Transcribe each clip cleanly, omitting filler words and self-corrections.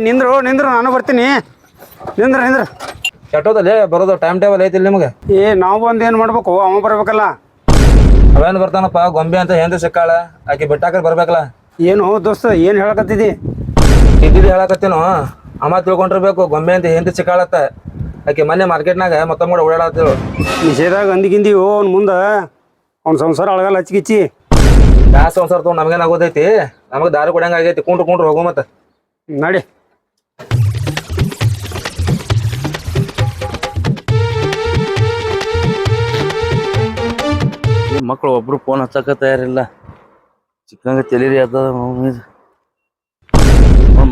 ನಿಂದ್ರು ನಿಂದ್ರು ನಾನು ಬರ್ತೀನಿ. ನಿಂದ್ರ ಕೆಟ್ಟೋದಲ್ಲಿ ಬರೋದು ಟೈಮ್ ಟೇಬಲ್ ಐತಿಲ್ಲ ನಿಮಗೆ? ನಾವು ಬಂದು ಏನು ಮಾಡ್ಬೇಕು? ಅವ ಬರ್ಬೇಕಲ್ಲ. ಅವೇನು ಬರ್ತಾನಪ್ಪ ಗೊಂಬೆ ಅಂತ ಹೆಂದ ಸಿಕ್ಕಾಳ ಆಕೆ ಬಿಟ್ಟಾಕ ಬರ್ಬೇಕಲ್ಲ. ಏನು ದೋಸ್ತ ಏನು ಹೇಳಕತ್ತಿದಿ? ಇದ್ದಿದ್ದು ಹೇಳಕತ್ತೇನು ಅಮ್ಮ ತಿಳ್ಕೊಂಡಿರ್ಬೇಕು ಗೊಂಬೆ ಅಂತ ಹೆಂದ ಸಿಕ್ಕಾಳತ್ತ. ಆಕೆ ಮೊನ್ನೆ ಮಾರ್ಕೆಟ್ನಾಗ ಮತ್ತೊಮ್ಮೆ ಕೂಡ ಓಡಾಡತ್ತೇಳು. ನಿಷೇಧಾಗ ಅಂದಿಗಿಂದಿವು ಅವ್ನ ಮುಂದೆ ಅವ್ನ ಸಂಸಾರ ಅಳಗಲ್ಲ ಹಚ್ಕಿಚ್ಚಿ. ಯಾವ ಸಂಸಾರ ತೊಗೊಂಡು ನಮಗೇನು ಆಗೋದೈತಿ? ನಮಗೆ ದಾರಿ ಕೊಡಂಗ ಆಗೈತಿ. ಕುಂಡ್ರು ಹೋಗೋ ಮತ್ತೆ ನಡಿ. ಮಕ್ಕಳು ಒಬ್ರು ಫೋನ್ ಹಚ್ಚಕ ತಯಾರಿಲ್ಲ. ಚಿಕ್ಕಂಗ ತೆಲೀರಿ ಅದ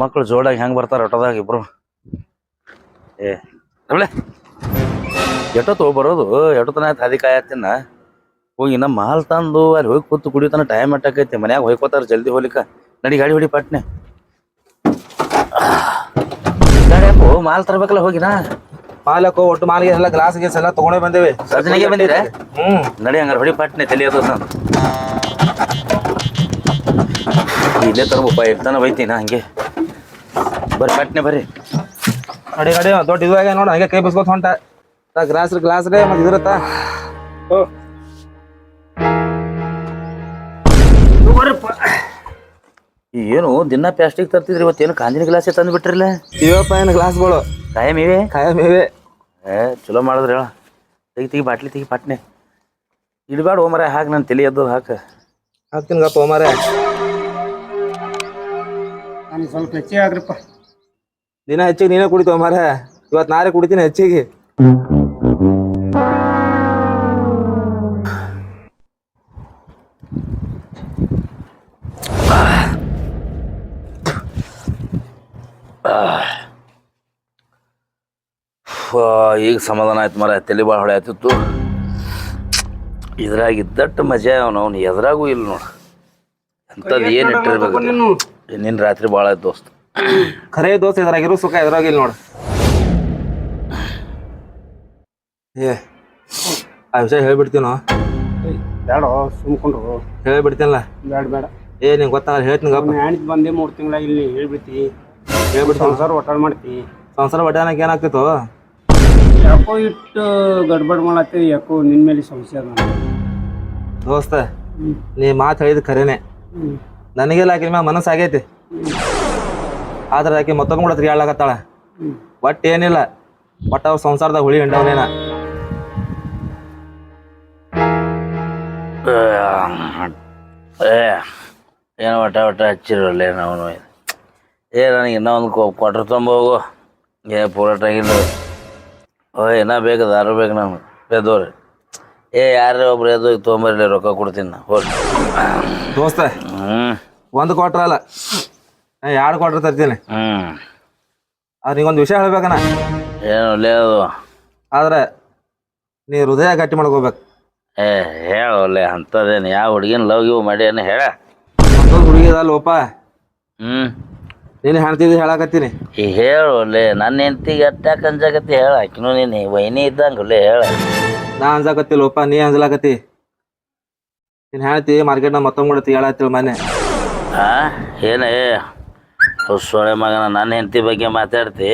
ಮಕ್ಕಳು ಜೋಡಾಗಿ ಹೆಂಗೆ ಬರ್ತಾರೆ ಆಟೋದಾಗ ಇಬ್ರು. ಅವಳೆ ಎಷ್ಟೊತ್ತು ಬರೋದು? ಎಷ್ಟೊತ್ತನ ಆಯ್ತು ಹಾದಿ ಕಾಯತ್ತಿನ. ಹೋಗಿ ನಮ್ಮ ಮಾಲ್ ತಂದು ಅಲ್ಲಿ ಹೋಗಿ ಕೂತು ಕುಡಿಯೋತನ ಟೈಮ್ ಅಟ್ಟಾಕೈತಿ. ಮನ್ಯಾಗ ಹೋಗ್ಕೋತಾರ ಜಲ್ದಿ ಹೋಗ್ಲಿಕ್ಕ. ನಡಿ ಗಾಡಿ ಹೊಡಿ ಪಟ್ನೆ. ಗಾಡಿಯಪ್ಪು ಮಾಲ್ ತರಬೇಕಲ್ಲ ಹೋಗಿನಾ. ಮಾಲಕ್ಕೋ ಒಟ್ಟು ಮಾಲಿಗೆ ಎಲ್ಲ ಗ್ಲಾಸ್ ಗೀಸ್ ಎಲ್ಲ ತಗೊಂಡೇ ಬಂದೇವಿ. ಸಜನೆಗೆ ಬಂದಿರ? ನಡಿ ಹಂಗಾರೆ ಹೊಡಿ ಪಟ್ನೆ ತಲಿಯೋದು ನಾನು ಇಲ್ಲೇ ತರಬಪ್ಪ. ಇರ್ತಾನ ಬೈತೀನ ಹಂಗೆ. ಬರ್ರಿ ಪಟ್ನೆ ಬರ್ರಿ. ನಡಿ ನಡಿ ದೊಡ್ಡ ಇದಾಗ ನೋಡ ಹಂಗೆ ಕೈ ಬಿಸ್ಕೊತ ಹೊಂಟ. ಗ್ಲಾಸ್ ರೇ ಮತ್ತೆ ಇದಿರತ್ತ. ಏನು ದಿನ ಪ್ಲಾಸ್ಟಿಕ್ ತರ್ತಿದ್ರಿ, ಇವತ್ತೇನು ಕಾಂಜಿನ ಗ್ಲಾಸೇ ತಂದು ಬಿಟ್ರಿಲ್ಲ? ಇವಪ್ಪ ಏನು ಗ್ಲಾಸ್ಗಳು ಕಾಯಮಿವೆ. ಚಲೋ ಮಾಡಿದ್ರಿ ಹೇಳ. ತೆಗಿ ಬಾಟ್ಲಿ ತೆಗಿ ಪಟ್ನೆ. ಇಡಬೇಡ ಓಮರ ಹಾಕಿ ನಾನು ತಲೆ ಎದ್ದು ಹಾಕ್ತೀನಿ ಗಪ್ಪ ಓಮರ. ನನಗೆ ಸ್ವಲ್ಪ ಹೆಚ್ಚಿಗೆ ಆಗ್ರಿಪ್ಪ. ದಿನ ಹೆಚ್ಚಿಗೆ ನೀನೇ ಕುಡಿತು ಓಮರ. ಇವತ್ತು ನಾರೇ ಕುಡಿತೀನಿ ಹೆಚ್ಚಿಗೆ. ಈಗ ಸಮಾಧಾನ ಆಯ್ತು ಮರ. ತಲೆ ಭಾಳ ಹೊಳೆ ಆಯ್ತಿತ್ತು. ಇದ್ರಾಗ ಇದ್ದಟ್ಟು ಮಜಾ ಅವನು ಎದ್ರಾಗೂ ಇಲ್ಲ ನೋಡು. ಅಂಥದ್ದು ಏನು ಇಟ್ಟಿರ್ಬೇಕು. ನಿನ್ನ ರಾತ್ರಿ ಭಾಳ ಆಯ್ತು ದೋಸ್ತ. ಖರೇ ದೋಸ್ತ ಇದ್ರಾಗಿರೋ ಸುಖ ಎದ್ರಾಗಿಲ್ಲ ನೋಡು. ಆ ವಿಷಯ ಹೇಳ್ಬಿಡ್ತೀನೋ? ಬೇಡ ಸುಮ್ಕೊಂಡ್ರು. ಹೇಳ್ಬಿಡ್ತೀನಲ್ಲ? ಬೇಡ. ನಿಂಗೆ ಗೊತ್ತಾಗಲ್ಲ ಹೇಳ್ತೀನಿ ಗಪ್ಪ. ಹೆಣ್ತಿ ಬಂದೆ 3 ತಿಂಗಳಾಗಿ ಇಲ್ಲಿ ಹೇಳ್ಬಿಡ್ತಿ. ಸಂಸಾರ ಒಟ್ಟಾಳ ಮಾಡ್ತಿ. ಸಂಸಾರ ಒಟ್ಟಾನಕ್ಕೆ ಏನಾಗ್ತಿತ್ತು? ಯಾಕೋ ಇಟ್ಟು ಗಡ್ಬಡ್ ಮಾಡತ್ತೀವಿ. ಯಾಕೋ ನಿನ್ನ ಮೇಲೆ ಸಮಸ್ಯೆ ಅದ ದೋಸ್ತ. ನೀ ಮಾತು ಹೇಳಿದ ಖರೇನೆ. ನನಗೆಲ್ಲ ಆಕೆ ಮ್ಯಾಗ ಮನಸ್ಸಾಗೈತಿ. ಆದ್ರೆ ಆಕೆ ಮತ್ತೊಬ್ಬ ಕೂಡ ತಿರ್ಗಾಡ್ಲಾಕತ್ತಾಳ. ಒಟ್ಟು ಏನಿಲ್ಲ, ಒಟ್ಟು ಅವ್ರ ಸಂಸಾರದಾಗ ಹುಳಿ ಹಿಂಡವನೇನ. ಏನೋ ಒಟ್ಟ ಹಚ್ಚಿರಲ್ಲ ನಾವು. ನನಗೆ ಇನ್ನೂ ಒಂದು ಕ್ವಾರ್ಟರ್ ತೊಂಬೋಗು. ಪೂರಾಟ ಆಗಿಲ್ಲ. ಏನೋ ಬೇಕು ದಾರು ಬೇಕು ನಮ್ಗೆ ಎದ್ದೋರಿ. ಯಾರೇ ಒಬ್ರು ಎದ್ದು ತೊಗೊಂಬರ್ಲಿ ರೊಕ್ಕ ಕೊಡ್ತೀನಿ ನಾ. ಹೋಗಿ ದೋಸ್ತ ಒಂದು ಕ್ವಾರ್ಟರ್ ಅಲ್ಲ 2 ಕ್ವಾರ್ಟರ್ ತರ್ತೀನಿ. ಅವ್ನಿಗೊಂದು ವಿಷಯ ಹೇಳ್ಬೇಕಣ್ಣ. ಏನು ಒಳ್ಳೆ ಅದು. ಆದ್ರೆ ನೀ ಹೃದಯ ಗಟ್ಟಿ ಮಾಡ್ಕೋಬೇಕು. ಹೇಳ ಒಳ್ಳೆ ಅಂಥದ್ದೇನು ಯಾವ ಹುಡುಗಿನ ಲವ್ ಗಿವ್ ಮಾಡಿ ಏನು ಹೇಳ. ಮತ್ತೊಂದು ಹುಡುಗಿದಲ್ಲೋಪ. ನೀನು ಹೇಳ್ತಿದ್ದು ಹೇಳಕತ್ತೀನಿ. ಈಗ ಹೇಳು ಒಳ್ಳೆ. ನನ್ನ ಹೆಂಡತಿಗೆ ಅಟ್ಯಾಕ್ ಅಂಜಾಕತ್ತಿ ಹೇಳ. ಆಕಿನೂ ನೀನು ವೈನಿ ಇದ್ದಂಗೆ ಒಳ್ಳೆ ಹೇಳ. ನಾ ಅಂಜಾಕತ್ತಿಲ್ಲೋಪ, ನೀ ಅಂಜಲಾಕತ್ತಿ. ನೀನು ಹೇಳ್ತಿ ಮಾರ್ಕೆಟ್ನಾಗ ಮತ್ತೊಂದು ಕೂಡ ಹೇಳತ್ತೀವಿ ಮೊನ್ನೆ. ಏನೇ ಸೊಳೆ ಮಗನ ನನ್ನ ಹೆಂಡತಿ ಬಗ್ಗೆ ಮಾತಾಡ್ತಿ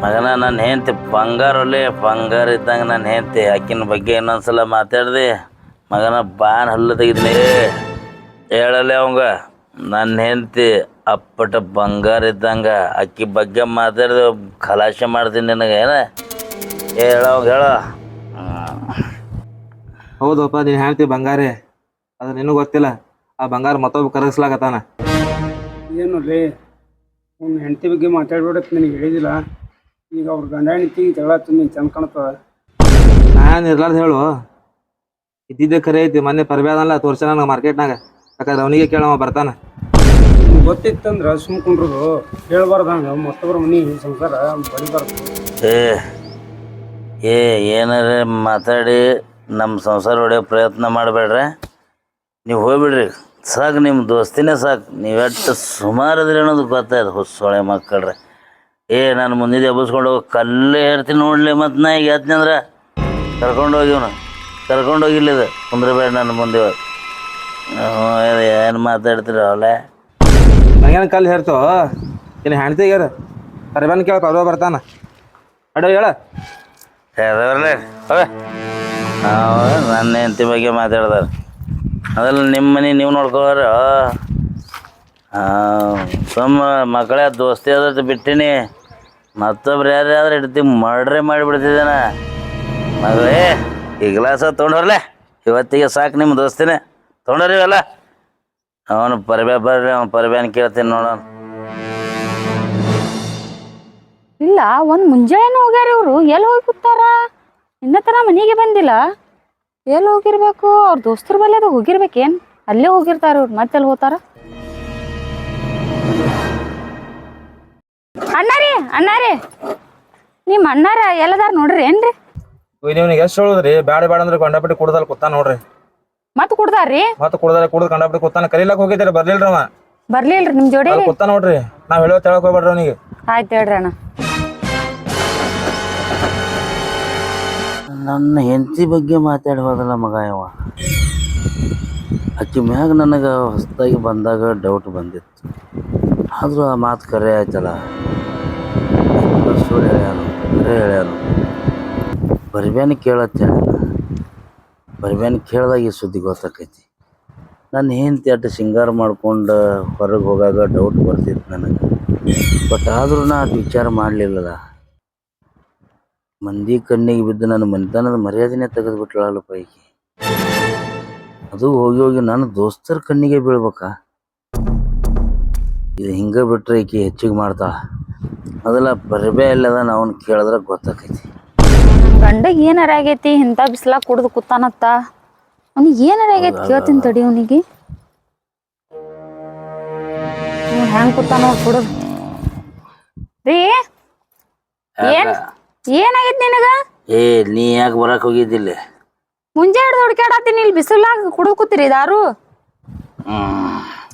ಮಗನ. ನನ್ನ ಹೆಂಡತಿ ಬಂಗಾರ ಒಳ್ಳೆ ಬಂಗಾರ ಇದ್ದಂಗೆ ನನ್ನ ಹೆಂಡತಿ. ಆಕಿನ ಬಗ್ಗೆ ಇನ್ನೊಂದ್ಸಲ ಮಾತಾಡ್ದೆ ಮಗನ ಬಾನ್ ಹಲ್ಲು ತೆಗಿದ್ನಿ. ಹೇಳಲ್ಲೇ ಅವಂಗ ನನ್ನ ಹೆಂಡತಿ ಅಪ್ಪಟ ಬಂಗಾರ ಇದ್ದಂಗ. ಅಕ್ಕಿ ಬಗ್ಗೆ ಮಾತಾಡಿದೆ ಖಲಾಸೆ ಮಾಡ್ತೀನಿ ನಿನಗೆ. ಏನ ಹೇಳವಂಗ ಹೇಳ. ಹೌದಪ್ಪ, ನೀನು ಹೇಳ್ತಿ ಬಂಗಾರೆ. ಅದು ನಿನಗೆ ಗೊತ್ತಿಲ್ಲ. ಆ ಬಂಗಾರ ಮತ್ತೊಬ್ಬ ಕರಗಿಸ್ಲಾಕತ್ತಾನ. ಏನು ರೀ ಅವ್ನ ಹೆಂಡತಿ ಬಗ್ಗೆ ಮಾತಾಡ್ಬಿಡತ್ತೆ ನನಗೆ ಹೇಳಿದಿಲ್ಲ. ಈಗ ಅವ್ರ ಗಂಡ ಹೆಂಡತಿ ಜಗಳ ನೀನು ಚಂದ ಕಾಣ್ತದ. ನಾನು ಇರ್ಲಾರ್ದು ಹೇಳು. ಇದ್ದಿದ್ದೆ ಖರೆ ಐತಿ. ಮೊನ್ನೆ ಪರ್ಬ್ಯಾದಲ್ಲ ತೋರ್ಸ ನನಗೆ ಮಾರ್ಕೆಟ್ನಾಗ. ಯಾಕಂದ್ರೆ ಅವನಿಗೆ ಕೇಳವ ಬರ್ತಾನ. ಗೊತ್ತಿತ್ತಂದ್ರೆ ಸುಮ್ಕೊಂಡ್ರು ಹೇಳ್ಬಾರ್ದು. ಹಂಗೆ ಮತ್ತೊಬ್ಬರ ಮನೆ ಸಂಸಾರ ಬಡಿಬಾರ್ದು. ಏನಾರ ಮಾತಾಡಿ ನಮ್ಮ ಸಂಸಾರ ಹೊಡೆಯೋ ಪ್ರಯತ್ನ ಮಾಡಬೇಡ್ರಿ. ನೀವು ಹೋಗ್ಬಿಡ್ರಿ ಸಾಕು. ನಿಮ್ಮ ದೋಸ್ತಿನೇ ಸಾಕು. ನೀವೆಟ್ಟು ಸುಮಾರು ಅದ್ರಿ ಅನ್ನೋದು ಗೊತ್ತಾಯ್ತು. ಹೊಸೊಳೆ ಮಕ್ಕಳ್ರೆ. ನಾನು ಮುಂದಿದೆ ಎಬ್ಬಿಸ್ಕೊಂಡು ಹೋಗಿ ಕಲ್ಲೇ ಹೇಳ್ತೀನಿ ನೋಡ್ಲಿ. ಮತ್ತು ನಾ ಈಗ ಹೇಳ್ತೀನಿ ಅಂದ್ರೆ ಕರ್ಕೊಂಡೋಗಿವ್ನು ಕರ್ಕೊಂಡೋಗಿಲ್ಲಿದೆ ಕುಂದ್ರಬೇಡ ನನ್ನ ಮುಂದೆ. ಏನು ಮಾತಾಡ್ತೀರ ಅವಳೆ? ನಂಗೇನು ಕಲ್ಲು ಹೇರ್ತೋ? ಇನ್ನು ಹೆಣ್ತಿಗ್ಯಾರ ಕರಿಬಾನ್ ಕೇಳ ಪರ್ವ ಬರ್ತಾನ ಅಡ ಹೇಳ ಯಾವ್ದವ್ರಲ್ಲೇ ಅವೇ ನನ್ನ ಹೆಂಡತಿ ಬಗ್ಗೆ ಮಾತಾಡ್ದಾರ ಅದಲ್ಲ ನಿಮ್ಮ ಮನೆ ನೀವು ನೋಡ್ಕೋರ ಸುಮ್ಮ ಮಕ್ಕಳೇ ದೋಸ್ತಿ ಆದದ್ದು ಬಿಟ್ಟಿನಿ ಮತ್ತೊಬ್ರು ಯಾರ್ಯಾದ್ರೆ ಇಡ್ತಿ ಮರ್ಡ್ರೆ ಮಾಡಿಬಿಡ್ತಿದ್ದೇನ ಮಗಳೇ ಈ ಗ್ಲಾಸ ತೊಗೊಂಡವ್ರಲ್ಲೇ ಇವತ್ತಿಗೆ ಸಾಕು ನಿಮ್ಮ ದೋಸ್ತಿನೇ ತೊಗೊಂಡ್ರಿ ಅಲ್ಲ ಅವನು ಬರ್ರಿ ಅವ್ನು ಪರಿಬ್ಯಾನ್ ಕೇಳ್ತೀನಿ ನೋಡೋಣ ಇಲ್ಲ ಒಂದ್ ಮುಂಜಾನೆ ಹೋಗ್ಯಾರ ಇವ್ರು ಎಲ್ಲಿ ಹೋಗಿ ಕೂತಾರ ಇನ್ನ ತರ ಮನೆಗೆ ಬಂದಿಲ್ಲ ಎಲ್ಲಿ ಹೋಗಿರ್ಬೇಕು ಅವ್ರ ದೋಸ್ತರ ಬಲ್ಲಿ ಅದು ಹೋಗಿರ್ಬೇಕೇನ್ ಅಲ್ಲೇ ಹೋಗಿರ್ತಾರ ಇವ್ರು ಮತ್ತೆಲ್ಲಿ ಹೋಗ್ತಾರ ಅಣ್ಣಾರಿ ನಿಮ್ಮ ಅಣ್ಣಾರ ಎಲ್ಲದಾರ ನೋಡ್ರಿ ಏನ್ರಿ ನೀವ್ನಿಗೆ ಎಷ್ಟು ಹೇಳುದ್ರಿ ಬ್ಯಾಡ ಬ್ಯಾಡ ಅಂದ್ರೆ ಕಂಡಪಟ್ಟಿ ಕುಡ್ದಲ್ ಕೂತಾನ ನೋಡ್ರಿ ಮತ್ ಕುಡ್ದಾರ್ರಿ ಮತ್ತೆ ಕುಡ್ದು ಕಂಡಪಟ್ಟಿ ಕೂತಾನ ಕರೀಲಕ್ ಹೋಗಿದ್ದೀರಿ ಬರ್ಲಿಲ್ರಿ ಅವ ಬರ್ಲಿಲ್ರಿ ನಿಮ್ ಜೋಡಿ ಕೂತಾನ ನೋಡ್ರಿ ನಾವ್ ಹೇಳೋ ಹೇಳಕ್ ಹೋಗ್ಬೇಡ್ರಿ ಅವನಿಗೆ ಆಯ್ತು ಹೇಳ್ರಿ ಅಣ್ಣ ನನ್ನ ಹೆಂಡತಿ ಬಗ್ಗೆ ಮಾತಾಡಿ ಹೋದಲ್ಲ ಮಗ ಇವ ಆಕೆ ಮ್ಯಾಗ ನನಗೆ ಹೊಸದಾಗಿ ಬಂದಾಗ ಡೌಟ್ ಬಂದಿತ್ತು ಆದರೂ ಆ ಮಾತು ಕರೆ ಆಯ್ತಲ್ಲ ಸುಳ್ಳು ಹೇಳ್ಯಾನು ಕರೆ ಹೇಳ್ಯಾನು ಬರ್ಬ್ಯಾನಿ ಕೇಳತ್ತೆ ಬರ್ಬ್ಯಾನಿ ಕೇಳ್ದಾಗ ಈ ಸುದ್ದಿ ಗೊತ್ತಾಕೈತಿ ನನ್ನ ಹೆಂಡತಿ ಅಟ್ಟು ಸಿಂಗಾರ ಮಾಡ್ಕೊಂಡು ಹೊರಗೆ ಹೋಗಾಗ ಡೌಟ್ ಬರ್ತಿತ್ತು ನನಗೆ ಬಟ್ ಆದ್ರೂ ನಾ ಅಷ್ಟು ವಿಚಾರ ಮಾಡಲಿಲ್ಲಲ್ಲ ಮಂದಿ ಕಣ್ಣಿಗೆ ಬಿದ್ದು ನನ್ನ ಮನೆತನದ ಮರ್ಯಾದೆನೇ ತೆಗೆದುಬಿಟ್ಳಲ್ಲ ಪೈಕಿ ಅದು ಹೋಗಿ ಹೋಗಿ ನನ್ನ ದೋಸ್ತರ ಕಣ್ಣಿಗೆ ಬೀಳ್ಬೇಕಾ ಇದು ಹಿಂಗೆ ಬಿಟ್ರೆ ಈಕಿ ಹೆಚ್ಚಿಗೆ ಮಾಡ್ತಾಳ ಅದೆಲ್ಲ ಬರಬೇ ಇಲ್ಲದ ಅವನು ಕೇಳಿದ್ರೆ ಗೊತ್ತಾಕೈತಿ ನಮ್ ಗಂಡಗ್ ಏನಾರ ಆಗೈತಿ ಇಂಥ ಬಿಸ್ಲಾಗ ಕುಡ್ದು ಕೂತಾನತ್ತ ಅವ್ನಿಗೆ ಏನಾರ ಆಗೈತಿ ಕೇಳ್ತೀನಿ ತಡಿ ಅವನಿಗೆ ಹೆಂಗ್ ಕೂತಾನ ನೋಡ್ ಕುಡ್ದು ರೀ ಏನಾಗೈತಿ ನಿನಗ ನೀ ಯಾಕೆ ಬರಕ್ಕೆ ಹೋಗಿದ್ದಿಲ್ಲ ಮುಂಜಾನೆ ಹುಡ್ಕ್ಯಾಡತ್ತೀನಿ ಇಲ್ಲಿ ಬಿಸಿಲಾಗ ಕುಡ್ದು ಕೂತಿರಿ ದಾರು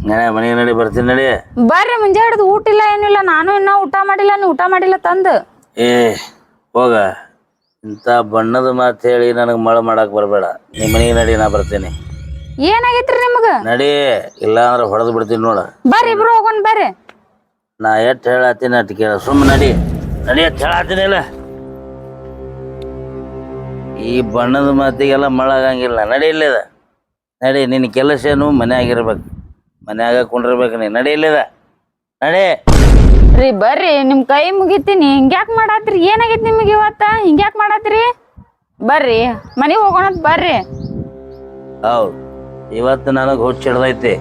ನಡೆ ಮನೆಗೆ ನಡಿ ಬರ್ತೀನಿ ನಡಿ ಬರ್ರಿ ಮುಂಜಾನೆ ಹಿಡ್ದು ಊಟ ಇಲ್ಲ ಏನಿಲ್ಲ ನಾನು ಇನ್ನ ಊಟ ಮಾಡಿಲ್ಲ ನೀ ಊಟ ಮಾಡಿಲ್ಲ ತಂದು ಹೋಗ ಇಂಥ ಬಣ್ಣದ ಮಾತು ಹೇಳಿ ನನಗೆ ಮಳೆ ಮಾಡಕ್ಕೆ ಬರಬೇಡ ನಿಮ್ಮ ಮನೆಗೆ ನಡಿ ನಾ ಬರ್ತೀನಿ ಏನಾಗೈತ್ರಿ ನಿಮಗ ನಡಿ ಇಲ್ಲ ಅಂದ್ರೆ ಹೊಡೆದು ಬಿಡ್ತೀನಿ ನೋಡ ಬರ್ರಿ ಇಬ್ರು ಹೋಗೋಣ ಬರ್ರಿ ನಾ ಎಷ್ಟು ಹೇಳತ್ತೀನಿ ಅಟ್ಟು ಕೇಳ ಸುಮ್ಮನೆ ನಡಿ ನಡಿ ಅಷ್ಟು ಹೇಳತ್ತೀನಿ ಇಲ್ಲ ಈ ಬಣ್ಣದ ಮಾತಿಗೆಲ್ಲ ಮಳೆ ಆಗಂಗಿಲ್ಲ ನಡಿ ಇಲ್ಲದ ನಡಿ ನಿನ್ನ ಕೆಲಸ ಏನು ಮನ್ಯಾಗಿರ್ಬೇಕು ಮನ್ಯಾಗ ಕುಂಡಿರ್ಬೇಕು ನೀ ನಡಿ ಇಲ್ಲದ ನಡಿ ರೀ ಬರ್ರಿ ನಿಮ್ ಕೈ ಮುಗಿತೀನಿ ಹಿಂಗ್ಯಾಕ್ ಮಾಡಾತ್ರಿ ಏನಾಗೈತಿ ನಿಮಗೆ ಇವತ್ತ ಹಿಂಗ್ಯಾಕ್ ಮಾಡಾತ್ರಿ ಬರ್ರಿ ಮನೆಗೆ ಹೋಗೋಣ ಬರ್ರಿ ಹೌದು ಇವತ್ತು ನನಗೆ ಹುಚ್ಚಿಡ್ದೈತಿ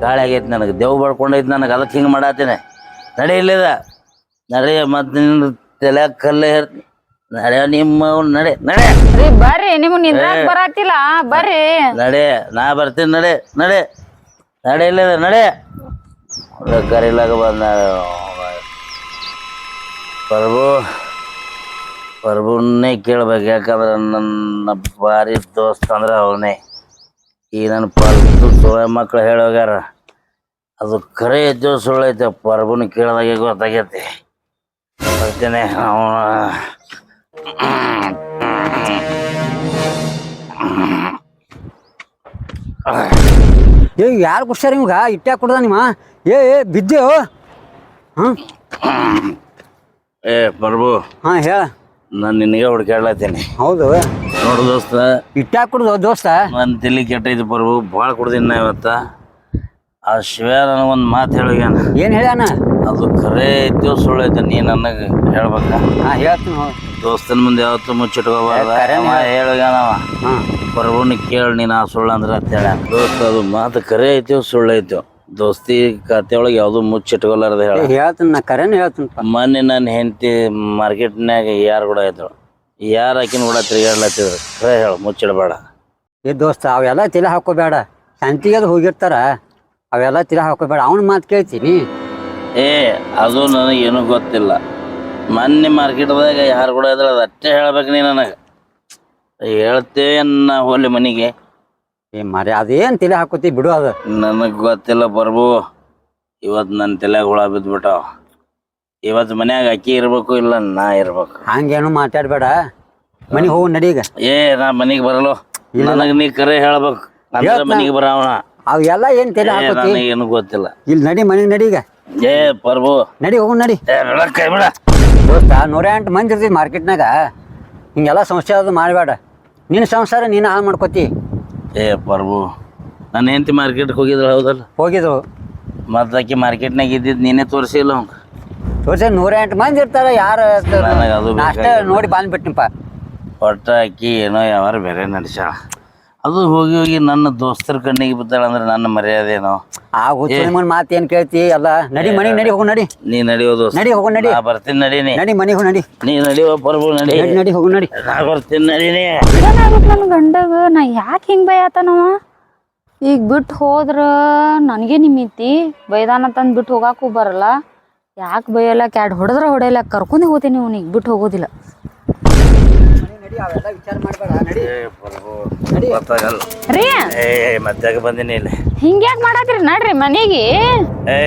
ಗಾಳಿ ಆಗೈತಿ ನನಗೆ ದೇವ್ ಬಡ್ಕೊಂಡೈತಿ ನನಗೆ ಅದಕ್ಕೆ ಹಿಂಗೆ ಮಾಡತ್ತೀನಿ ನಡಿ ಇಲ್ಲದ ನಡಿ ಮತ್ತೆ ನಿನ್ನ ತಲೆ ಕಲ್ಲೇ ನಡೆ ನಿಮ್ಮ ನಡೆ ನಡೆ ರೀ ಬರ್ರಿ ನಿಮ್ಗೆ ನಿಂದ್ರಾಕ್ ಬರಾತಿಲ್ಲ ಬರ್ರಿ ನಡೆ ನಾ ಬರ್ತೀನಿ ನಡೆ ನಡೆ ನಡೆ ಇಲ್ಲದ ನಡೆ ಕರಿಲಾಗ ಬಂದ ಪ್ರಭುನ್ನೇ ಕೇಳ್ಬೇಕು ಯಾಕಂದ್ರೆ ನನ್ನ ಭಾರಿ ದೋಸ್ತ ಅಂದ್ರೆ ಅವನೇ ಈ ನನ್ನ ಪಲ್ತು ಸೋಯ ಮಕ್ಳು ಹೇಳೋಗ್ಯಾರ ಅದು ಕರೆ ಐತೋ ಸುಳ್ಳು ಐತೆ ಪ್ರಭುನ ಕೇಳಿದಾಗೆ ಗೊತ್ತಾಗೈತಿ ಬರ್ತೀನಿ ಅವನ ಯಾರು ಕುಡ್ಸ್ಯಾರ ನಿಮ್ಗ ಇಟ್ಟ್ಯಾಕ ಕುಡ್ದ ನಿಮ್ಮ ಬಿದ್ದೇವು ಪ್ರಭು ಹೇಳ ನಾನು ನಿನಗೆ ಹುಡ್ಕಾಡ್ಲತ್ತೀನಿ ಹೌದು ನೋಡು ದೋಸ್ತ ಇಟ್ಟ್ಯಾಕ ಕುಡ್ದು ದೋಸ್ತ ನನ್ನ ತಲೆ ಕೆಟ್ಟೈತಿ ಪ್ರಭು ಭಾಳ ಕುಡ್ದೀನಿ ನಾ ಇವತ್ತ ಆ ಶಿವ ನನಗೊಂದು ಮಾತು ಹೇಳ್ಯಾನ ಏನ್ ಹೇಳ್ಯಾನ ಅದು ಖರೆ ಐತೋ ಸುಳ್ಳು ಐತೆ ನೀ ನನಗೆ ಹೇಳ್ಬೇಕ ಹೇಳ್ತೀನಿ ದೋಸ್ತನ ಮುಂದೆ ಯಾವತ್ತೂ ಮುಚ್ಚಿಟ್ಕೋಬಾರ್ದ ಹೇಳ್ಯಾನವ ಪ್ರಭುನ ಕೇಳಿ ನೀನು ಆ ಸುಳ್ಳು ಅಂದ್ರೆ ಅಂತ ಹೇಳ ದೋಸ್ತ ಅದು ಮಾತು ಖರೆ ಐತೋ ಸುಳ್ಳು ಐತೋ ದೋಸ್ತಿ ಕತೆ ಒಳಗೆ ಯಾವುದು ಮುಚ್ಚಿಟ್ಕೊಲಾರ್ದ ಹೇಳ ಹೇಳ್ತೀನಿ ನಾ ಕರೆನ ಹೇಳ್ತೀನಿ ಮೊನ್ನೆ ನನ್ನ ಹೆಂಡತಿ ಮಾರ್ಕೆಟ್ನ್ಯಾಗ ಯಾರು ಕೂಡ ಇದ್ರು ಯಾರು ಆಕಿನ ಕೂಡ ತಿರುಗಾಡ್ಲತ್ತಿದ್ರು ಖರೆ ಹೇಳು ಮುಚ್ಚಿಡಬೇಡ ದೋಸ್ತ ಅವೆಲ್ಲ ತಲೆ ಹಾಕೋಬೇಡ ಶಾಂತಿಗೆ ಅದು ಹೋಗಿರ್ತಾರ ಅವೆಲ್ಲ ತಲೆ ಹಾಕೋಬೇಡ ಅವನ ಮಾತು ಕೇಳ್ತೀನಿ ಅದು ನನಗೇನು ಗೊತ್ತಿಲ್ಲ ಮೊನ್ನೆ ಮಾರ್ಕೆಟ್ದಾಗ ಯಾರು ಕೂಡ ಇದ್ರೆ ಅದು ಅಷ್ಟೇ ಹೇಳ್ಬೇಕು ನೀ ನನಗೆ ಹೇಳ್ತೇವೆ ನಾ ಹೋಲಿ ಮನೆಗೆ ಮರಿ ಅದೇನು ತಲೆ ಹಾಕೋತಿ ಬಿಡು ಅದು ನನಗೆ ಗೊತ್ತಿಲ್ಲ ಪ್ರಭು ಇವತ್ತು ನನ್ನ ತಲೆಗೆ ಹುಳ ಬಿದ್ದುಬಿಟ್ಟಾವ ಇವತ್ತು ಮನ್ಯಾಗ ಅಕ್ಕಿ ಇರ್ಬೇಕು ಇಲ್ಲ ನಾ ಇರ್ಬೇಕು ಹಂಗೇನು ಮಾತಾಡ್ಬೇಡ ಮನೆಗೆ ಹೋಗು ನಡೀಗ ನಾ ಮನೆಗೆ ಬರಲು ನನಗೆ ನೀ ಕರೆ ಹೇಳ್ಬೇಕು ಅಂದ್ರೆ ಮನೆಗೆ ಬರವಣ ಅವೆಲ್ಲ ಏನು ತಲೆ ಹಾಕೋತಿ ನನಗೇನು ಗೊತ್ತಿಲ್ಲ ಇಲ್ಲಿ ನಡಿ ಮನೆಗೆ ನಡೀಗ ಏ ಪ್ರಭು ನಡಿ ಹೋಗೋಣ ನಡಿ. ಏ ಬಿಡ ಕೈ ಬಿಡ. ದೋಸ್ತ 108 ಮಂದಿ ಇರ್ತೈತಿ ಮಾರ್ಕೆಟ್ನಾಗ. ಹಿಂಗೆಲ್ಲ ಸಂಸ್ಥೆ ಅದು ಮಾಡಬೇಡ. ನಿನ್ನ ಸಂಸಾರ ನೀನು ಹಾಳು ಮಾಡ್ಕೋತಿ. ಏ ಪ್ರಭು ನನ್ನ ಹೆಂಡತಿ ಮಾರ್ಕೆಟ್ಗೆ ಹೋಗಿದ್ರು ಹೌದಲ್ಲ? ಹೋಗಿದ್ರು ಮತ್ತೆ ಆಕಿ ಮಾರ್ಕೆಟ್ನಾಗ ಇದ್ದಿದ್ದು ನೀನೇ ತೋರಿಸಿಲ್ಲ ಅವ್ನು. ತೋರ್ಸ 108 ಮಂದಿ ಇರ್ತಾರ. ಯಾರು ನನಗೆ ಅದು ಅಷ್ಟೇ ನೋಡಿ ಬಂದ್ಬಿಟ್ಟಿನಪ್ಪ. ಒಟ್ಟ ಆಕಿ ಏನೋ ಯಾವಾರ ಬೇರೆ ನಡೆಸ್ಯಾಳ. ಅದು ಹೋಗಿ ಹೋಗಿ ನನ್ನ ದೋಸ್ತರ ಕಣ್ಣಿಗೆ ಬಿದ್ದಾಳ ಅಂದ್ರೆ ನನ್ನ ಮರ್ಯಾದೆ ಏನೋ. ಆ ಹುಚ್ಚುಮನ್ ಮಾತು ಏನು ಕೇಳ್ತಿ ಎಲ್ಲ. ನಡಿ ಮನೆಗೆ ನಡಿ ಹೋಗು ನಡಿ. ನೀ ನಡಿಯೋ ದೋಸ್ತ. ನಡಿ ಹೋಗು ನಡಿ. ನಾ ಬರ್ತೀನಿ ನಡೀನಿ. ನಡಿ ಮನೆಗೆ ಹೋಗಿ ನಡಿ. ನೀ ನಡಿಯೋ ಪ್ರಭು ನಡಿ. ನಡಿ ನಡಿ ಹೋಗು ನಡಿ. ನಾ ಬರ್ತೀನಿ ನಡೀನಿ. ಏನಾಗುತ್ತೆ ನನ್ನ ಗಂಡಗ? ನಾ ಯಾಕೆ ಹಿಂಗೆ ಬೈಯಾತನವ? ಈಗ ಬಿಟ್ಟು ಹೋದ್ರ ನನಗೆ ನಿಮಿತಿ ಬೈದಾನ ತಂದು ಬಿಟ್ಟು ಹೋಗಾಕು ಬರಲ್ಲ. ಯಾಕೆ ಬೈಯಲ್ಲ? ಕ್ಯಾಡ್ ಹೊಡೆದ್ರೆ ಹೊಡೆಯಲ್ಲ. ಕರ್ಕೊಂಡೇ ಹೋಗ್ತೀನಿ ಅವ್ನಿಗೆ ಬಿಟ್ಟು ಹೋಗೋದಿಲ್ಲ. ಏ ಪ್ರಭು ಗೊತ್ತಾಗಲ್ಲ. ರೀ ಏ ಮತ್ತಾಗ ಬಂದಿನಿ ಇಲ್ಲಿ. ಹಿಂಗ್ಯಾಕೆ ಮಾಡತ್ರಿ? ನಡ್ರಿ ಮನೆಗೆ. ಏ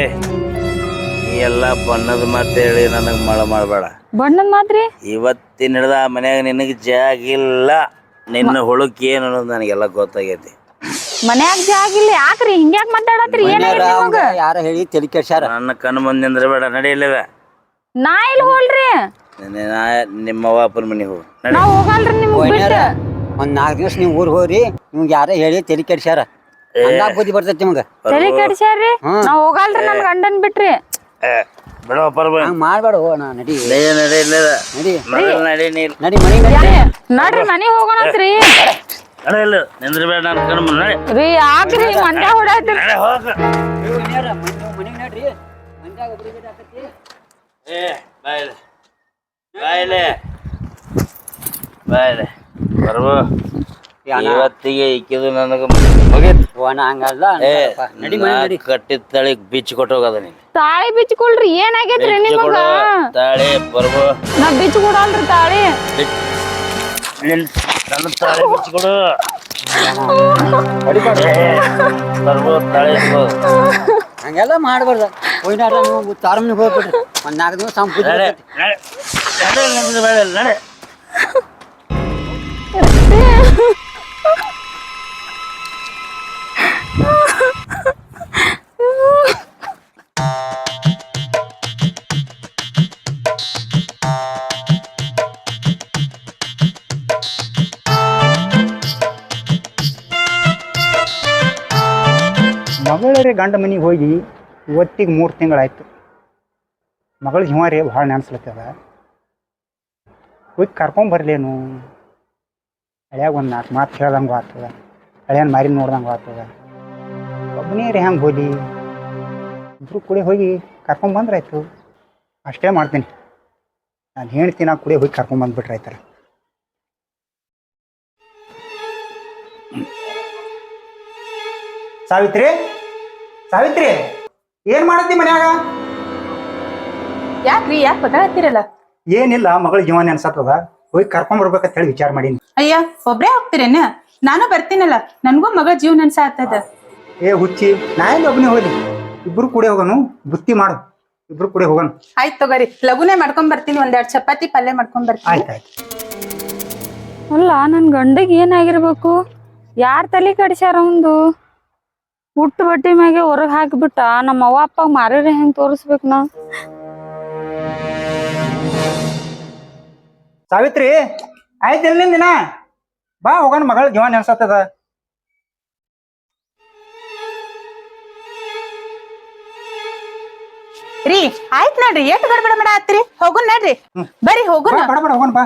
ನೀ ಎಲ್ಲ ಬಣ್ಣದ ಮಾತು ಹೇಳಿ ನನಗೆ ಮಳ ಮಾಡಬೇಡ. ಬಣ್ಣದ ಮಾತ್ರಿ? ಇವತ್ತಿನ ಹಿಡ್ದ ಆ ಮನ್ಯಾಗ ನಿನಗೆ ಜಾಗಿಲ್ಲ. ನಿನ್ನ ಹುಳುಕ್ ಏನು ಅನ್ನೋದು ನನಗೆಲ್ಲ ಗೊತ್ತಾಗೈತಿ. ಮನ್ಯಾಗ ಜಾಗಿಲ್ಲ. ಯಾಕ್ರಿ ಹಿಂಗ್ಯಾಕೆ ಮಾತಾಡತ್ರಿ? ಏನಾಗೈತಿ ನಿಮಗ? ಯಾರ ಹೇಳಿ ತಲೆ ಕೆಡ್ಸ್ಯಾರ. ನನ್ನ ಕಣ್ಣು ಮುಂದೆ ನಿಂದ್ರಬೇಡ. ನಡಿಯಲ್ಲವ. ನಾ ಇಲ್ಲಿ ಹೋಲ್ರಿ. ನಿಮ್ಮವ್ವ ಅಪ್ಪನ ಮನೆಗೆ ಹೋಗು. ನಾ ಹೋಗಲ್ರಿ ನಿಮ್ಗೆ ಬಿಟ್ಟು. ಒಂದ್ 4 ದಿವಸ ನೀವು ಊರಿಗೆ ಹೋಗ್ರಿ. ನಿಮ್ಗೆ ಯಾರ ಹೇಳಿ ತಲೆ ಕೆಡ್ಸ್ಯಾರ. ಹಂಗ ಬುದ್ಧಿ ಬರ್ತೈತಿ ನಿಮ್ಗೆ. ತಲೆ ಕೆಡ್ಸ್ಯಾರ್ರಿ. ನಾ ಹೋಗಲ್ರಿ ನನ್ ಗಂಡನ್ ಬಿಟ್ರಿ. ಬಿಡೋ ಪರ್ಬ. ಹಂಗ ಮಾಡ್ಬೇಡ. ನಾ ನಡಿ ನಡಿ ನಡಿ ನಡಿ ನೀ ನಡಿ ಮನೆಗೆ ನಡಿ. ನಡ್ರಿ ಮನೆಗೆ ಹೋಗೋಣತ್ರಿ. ನಡಿಲ್ಲ ನಿಂದ್ರಬೇಡ. ನನ್ನ ಕಣ್ಣು ಮುಂದೆ ನಡಿ. ರೀ ಯಾಕ್ರಿ ಮಂಡ್ಯ ಹೊಡ್ಯಾತ್ರಿ? ನಡಿ ಹೋಗ. ಮನೆಗೆ ನಡ್ರಿ. ಏ ಬಾಯ್ಲೆ ಬಾಯ್ಲೆ ಬಾಯ್ಲೆ ಬರ್ಬು. ಇವತ್ತಿಗೆ ಇಕ್ಕಿದು ನನಗೆ ಮುಗೀತು. ಹಂಗಲ್ಲ. ಏ ನಡಿ ಮನೆಗೆ ನಡಿ. ಕಟ್ಟಿದ ತಳಿಗ್ ಬಿಚ್ಚಿ ಕೊಟ್ಟೋಗದ ನೀನು. ತಾಳಿ ಬಿಚ್ಕೊಳ್ರಿ. ಏನಾಗೈತ್ರಿ ನಿಮಗ? ತಾಳಿ ಬರ್ಬು. ನಾ ಬಿಚ್ಚ ಕೊಡಲ್ರಿ ತಾಳಿ. ನನ್ನ ತಾಳಿ ಬಿಚ್ಚಿ ಕೊಡು. ಬರ್ಬು ತಾಳಿ ಹಂಗೆಲ್ಲ ಮಾಡ್ಬಾರ್ದ. ಹೋಯ್ನಾರ ನೀವು ತಾರಮ್ನಿಗೆ ಹೋಗ್ಬಿಡ್ರಿ. ಒಂದ್ 4 ದಿವಸ ನಡೆ ನಡೆ. ಮಗಳೇ ಗಂಡ ಮನೆಗೆ ಹೋಗಿ ಇವತ್ತಿಗೆ 3 ತಿಂಗಳಾಯ್ತು. ಮಗಳ ಜೀವ ರೀ ಭಾಳ ನೆನ್ಸ್ಲತ್ತದ. ಹೋಗಿ ಕರ್ಕೊಂಬರ್ಲೇನು? ಹಳ್ಯಾಗ ಒಂದು 4 ಮಾತು ಹೇಳ್ದಂಗೆ ಆಗ್ತದ. ಹಳ್ಯಾನ ಮಾರಿ ನೋಡ್ದಂಗೆ ಆಗ್ತದ. ಒಬ್ಬನೇ ರೀ ಹೆಂಗೆ ಹೋಗಿ ಇಬ್ರು ಕೂಡ ಹೋಗಿ ಕರ್ಕೊಂಬಂದ್ರಾಯ್ತು. ಅಷ್ಟೇ ಮಾಡ್ತೀನಿ. ನಾನು ಹೇಳ್ತೀನಿ. ನಾ ಕೂಡ ಹೋಗಿ ಕರ್ಕೊಂಬಂದ್ಬಿಟ್ರೆ ಆಯ್ತಾರ. ಸಾವಿತ್ರಿ ಸಾವಿತ್ರಿ ಏನ್ ಮಾಡತ್ತಿ ಮನ್ಯಾಗ? ಯಾಕ್ರಿ ಯಾಕೆ ಬದಲಾಗ್ತಿರಲ್ಲ? ಏನಿಲ್ಲ, ಮಗಳ ಜೀವ ನೆನ್ಸತ್ತದ. ಹೋಗಿ ಕರ್ಕೊಂಬರ್ಬೇಕಂತ ಹೇಳಿ ವಿಚಾರ ಮಾಡೀನಿ. ಅಯ್ಯ ಒಬ್ರೇ ಹೋಗ್ತೀರೇನ? ನಾನು ಬರ್ತೀನಲ್ಲ. ನನ್ಗೂ ಮಗ ಜೀವ ನೆನ್ಸ ಆಗ್ತದ. ಏ ಹುಚ್ಚಿ, ನಾ ಎಲ್ಲಿ ಒಬ್ಬನೇ ಹೋಗ್ಲಿ? ಇಬ್ರು ಕೂಡ ಹೋಗೋನು. ಬುತ್ತಿ ಮಾಡು, ಇಬ್ರು ಕೂಡ ಹೋಗೋಣ. ಆಯ್ತು ತಗೋರಿ. ಲಗುನೇ ಮಾಡ್ಕೊಂಡ್ ಬರ್ತೀನಿ. 1-2 ಚಪಾತಿ ಪಲ್ಯ ಮಾಡ್ಕೊಂಡ್ ಬರ್ತೀನಿ. ಆಯ್ತಾಯ್ತು. ಅಲ್ಲ ನನ್ ಗಂಡಗ್ ಏನಾಗಿರ್ಬೇಕು? ಯಾರ್ ತಲೆ ಕಡಿಸ್ಯಾರ ಅವಂದು? ಹುಟ್ಟು ಬಟ್ಟೆ ಮ್ಯಾಗೆ ಹೊರಗೆ ಹಾಕಿಬಿಟ್ಟ. ನಮ್ಮ ಅವ್ವ ಅಪ್ಪ ಮಾರಿದ್ರೆ ಹೆಂಗ್ ತೋರಿಸ್ಬೇಕು ನಾ? ಸಾವಿತ್ರಿ ಆಯ್ತು ಎಲ್ಲಿಂದ ದಿನ ಬಾ ಹೋಗೋಣ. ಮಗಳ ಜೀವ ನೆನ್ಸತ್ತದ. ರೀ ಆಯ್ತು ನಡ್ರಿ. ಎಷ್ಟು ಗಡ್ಬಡ ಮಾಡ ಹತ್ರಿ. ಹೋಗುನ್ ನಡ್ರಿ. ಬರ್ರಿ ಹೋಗುನ್. ಬಡ ಬಡ ಹೋಗೋಣ ಬಾ.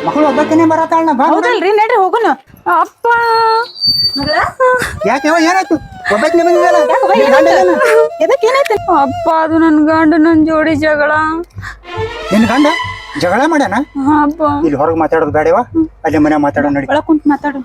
ಮಕ್ಕಳು ಒಬ್ಬಾಕಿನೇ ಬರತ್ತಾಳ. ಬಾ ಹೌದಲ್ರಿ, ನಡ್ರಿ ಹೋಗುನ್. ಅಪ್ಪ ಯಾಕೆ ಏನಾಯ್ತು? ಒಬ್ಬಾಕಿನೇ ಬಂದಿದ್ದಲ್ಲ. ಎದಕ್ ಏನಾಯ್ತು? ಅಪ್ಪ ಅದು ನನ್ ಗಂಡ ನನ್ ಜೋಡಿ ಜಗಳ. ನಿನ್ ಗಂಡ ಜಗಳ ಮಾಡ್ಯಾನ? ಅಪ್ಪ ಇಲ್ಲಿ ಹೊರಗೆ ಮಾತಾಡೋದು ಬೇಡವಾ? ಅಲ್ಲೇ ಮನೆ ಮಾತಾಡೋ ನಡಿ. ಒಳಗ್ ಕುಂತ್ ಮಾತಾಡು.